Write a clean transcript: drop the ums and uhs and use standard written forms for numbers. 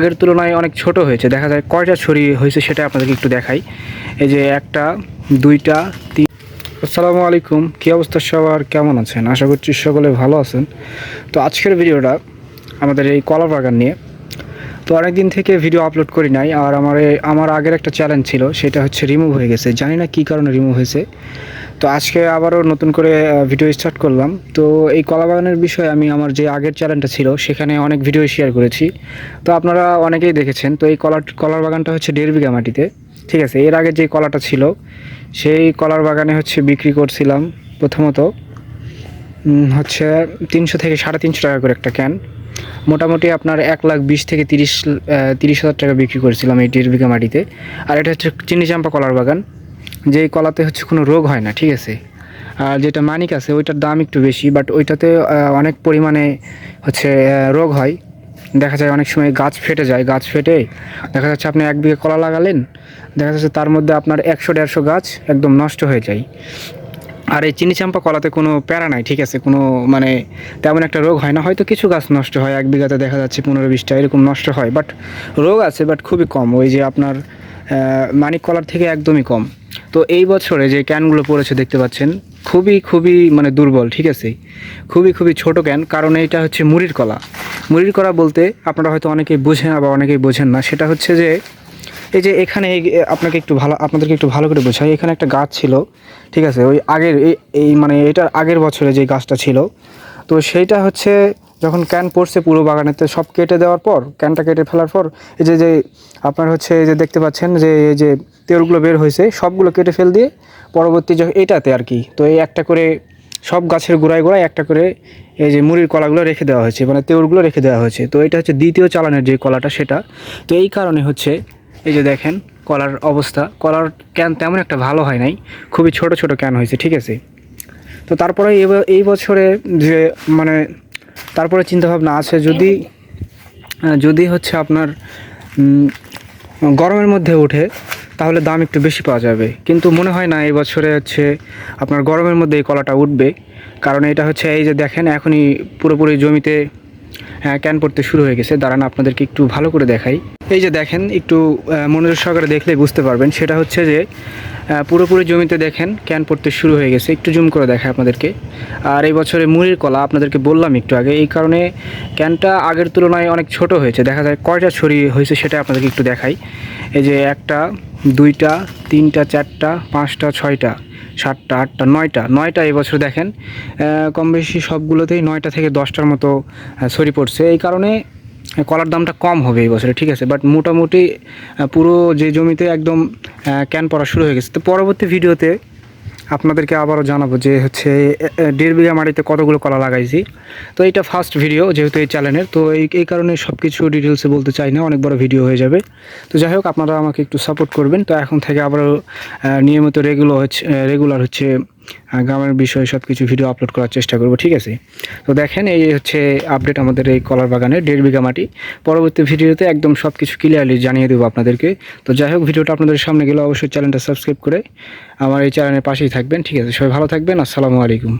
আগের তুলনায় অনেক ছোট হয়েছে। দেখা যায় কয়টা ছড়ি হয়েছে সেটা আপনাদেরকে একটু দেখাই। এই যে একটা, দুইটা, তিন। আসসালামু আলাইকুম, কী অবস্থা সবার, কেমন আছেন? আশা করছি সকলে ভালো আছেন। তো আজকের ভিডিওটা আমাদের এই কলা বাগান নিয়ে। তো অনেক দিন থেকে ভিডিও আপলোড করি নাই, আর আমার আগের একটা চ্যালেঞ্জ ছিল, সেটা হচ্ছে রিমুভ হয়ে গেছে। জানি না কী কারণে রিমুভ হয়েছে। তো আজকে আবারও নতুন করে ভিডিও স্টার্ট করলাম। তো এই কলা বাগানের বিষয়ে আমি আমার যে আগের চ্যানেলটা ছিল সেখানে অনেক ভিডিও শেয়ার করেছি। তো আপনারা অনেকেই দেখেছেন। তো এই কলার বাগানটা হচ্ছে 1.5 বিঘা মাটিতে, ঠিক আছে। এর আগে যে কলাটা ছিল সেই কলার বাগানে হচ্ছে বিক্রি করছিলাম প্রথমত হচ্ছে 300 থেকে 350 টাকা করে একটা ক্যান। মোটামুটি আপনার 1,20,000 থেকে 30,000 টাকা বিক্রি করেছিলাম এই 1.5 বিঘা মাটিতে। আর এটা হচ্ছে চিনি চাম্পা কলার বাগান, যেই কলাতে হচ্ছে কোনো রোগ হয় না, ঠিক আছে। আর যেটা মানিক আছে ওইটার দাম একটু বেশি, বাট ওইটাতে অনেক পরিমাণে হচ্ছে রোগ হয়। দেখা যায় অনেক সময় গাছ ফেটে যায়, গাছ ফেটে দেখা যাচ্ছে আপনি 1 বিঘা কলা লাগালেন, দেখা যাচ্ছে তার মধ্যে আপনার 100-150 গাছ একদম নষ্ট হয়ে যায়। আর এই চিনি চাম্পা কলাতে কোনো প্যারা নাই, ঠিক আছে। কোনো মানে তেমন একটা রোগ হয় না, হয়তো কিছু গাছ নষ্ট হয়, 1 বিঘাতে দেখা যাচ্ছে 15-20টা এরকম নষ্ট হয়, বাট রোগ আছে, বাট খুবই কম। ওই যে আপনার মানিক কলার থেকে একদমই কম। তো এই বছরে যে ক্যানগুলো পড়েছে দেখতে পাচ্ছেন, খুবই মানে দুর্বল, ঠিক আছে। খুবই ছোট ক্যান, কারণ এইটা হচ্ছে মুড়ির কলা। মুড়ির কলা বলতে আপনারা হয়তো অনেকেই বোঝেন, আবার অনেকেই বোঝেন না। সেটা হচ্ছে যে এই যে এখানে আপনাদেরকে একটু ভালো করে বোঝাই। এখানে একটা গাছ ছিল, ঠিক আছে। ওই আগের এই মানে এটার আগের বছরে যে গাছটা ছিল, তো সেইটা হচ্ছে যখন ক্যান পড়ছে পুরো বাগানেতে সব কেটে দেওয়ার পর, ক্যানটা কেটে ফেলার পর এই যে আপনার হচ্ছে এই যে দেখতে পাচ্ছেন যে এই যে তেরগুলো বের হয়েছে, সবগুলো কেটে ফেল দিয়ে পরবর্তী এটাতে আর কি। তো এই একটা করে সব গাছের গোড়ায় একটা করে এই যে মুড়ির কলাগুলো রেখে দেওয়া হয়েছে, মানে তেউরগুলো রেখে দেওয়া হয়েছে। তো এটা হচ্ছে দ্বিতীয় চালানের যে কলাটা সেটা। তো এই কারণে হচ্ছে এই যে দেখেন কলার অবস্থা, কলার ক্যান তেমন একটা ভালো হয় নাই, খুবই ছোট ক্যান হয়েছে, ঠিক আছে। তো তারপরে এই বছরে যে মানে তারপরে চিন্তাভাবনা আছে, যদি হচ্ছে আপনার গরমের মধ্যে ওঠে তাহলে দাম একটু বেশি পাওয়া যাবে, কিন্তু মনে হয় না এই বছরে হচ্ছে আপনার গরমের মধ্যে এই কলাটা উঠবে। কারণ এটা হচ্ছে এই যে দেখেন এখনই পুরোপুরি জমিতে ক্যান পড়তে শুরু হয়ে গেছে। দাঁড়ান আপনাদেরকে একটু ভালো করে দেখাই। এই যে দেখেন, একটু মনোযোগ সহকারে দেখলেই বুঝতে পারবেন। সেটা হচ্ছে যে পুরোপুরি জমিতে দেখেন ক্যান পড়তে শুরু হয়ে গেছে। একটু জুম করে দেখায় আপনাদেরকে। আর এই বছরে মুড়ির কলা আপনাদেরকে বললাম একটু আগে, এই কারণে ক্যানটা আগের তুলনায় অনেক ছোট হয়েছে। দেখা যায় কয়টা ছড়ি হয়েছে সেটা আপনাদেরকে একটু দেখাই। এই যে একটা, দুইটা, তিনটা, চারটা, পাঁচটা, ছয়টা, সাতটা, আটটা, নয়টা এই বছর দেখেন কম বেশি সবগুলোতেই 9টা থেকে 10টার মতো ছড়ি পড়ছে। এই কারণে কলার দামটা কম হবে এই বছরে, ঠিক আছে। বাট মোটামুটি পুরো যে জমিতে একদম ক্যান পড়া শুরু হয়ে গেছে। তো পরবর্তী ভিডিওতে আপনাদেরকে আবারও জানাবো যে হচ্ছে 1.5 বিঘা মাটিতে কতগুলো কলা লাগাইছি। তো এইটা ফার্স্ট ভিডিও যেহেতু এই চ্যানেলের, তো এই কারণে সব কিছু ডিটেলসে বলতে চাই না, অনেক বড় ভিডিও হয়ে যাবে। তো যাই হোক, আপনারা আমাকে একটু সাপোর্ট করবেন। তো এখন থেকে আবারও নিয়মিত রেগুলার হচ্ছে গ্রামের বিষয়ে সব কিছু ভিডিও আপলোড করার চেষ্টা করব, ঠিক আছে। তো দেখেন এই হচ্ছে আপডেট আমাদের এই কলার বাগানের 1.5 বিঘা মাটি। পরবর্তী ভিডিওতে একদম সব কিছু ক্লিয়ারলি জানিয়ে দেবো আপনাদেরকে। তো যাই হোক, ভিডিওটা আপনাদের সামনে গেলে অবশ্যই চ্যানেলটা সাবস্ক্রাইব করে আমার এই চ্যানেলের পাশেই থাকবেন, ঠিক আছে। সবাই ভালো থাকবেন, আসসালামু আলাইকুম।